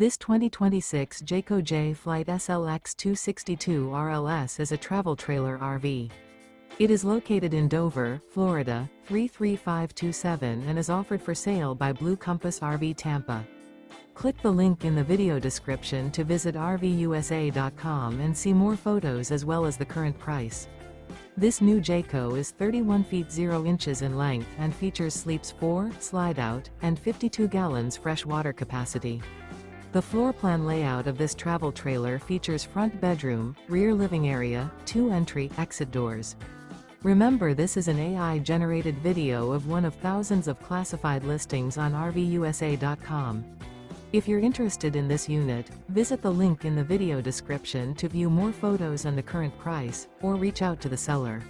This 2026 Jayco Jay Flight SLX 262 RLS is a travel trailer RV. It is located in Dover, Florida, 33527 and is offered for sale by Blue Compass RV Tampa. Click the link in the video description to visit RVUSA.com and see more photos as well as the current price. This new Jayco is 31 feet 0 inches in length and features sleeps 4, slide-out, and 52 gallons fresh water capacity. The floor plan layout of this travel trailer features front bedroom, rear living area, 2 entry/exit doors. Remember, this is an AI-generated video of one of thousands of classified listings on RVUSA.com. If you're interested in this unit, visit the link in the video description to view more photos and the current price, or reach out to the seller.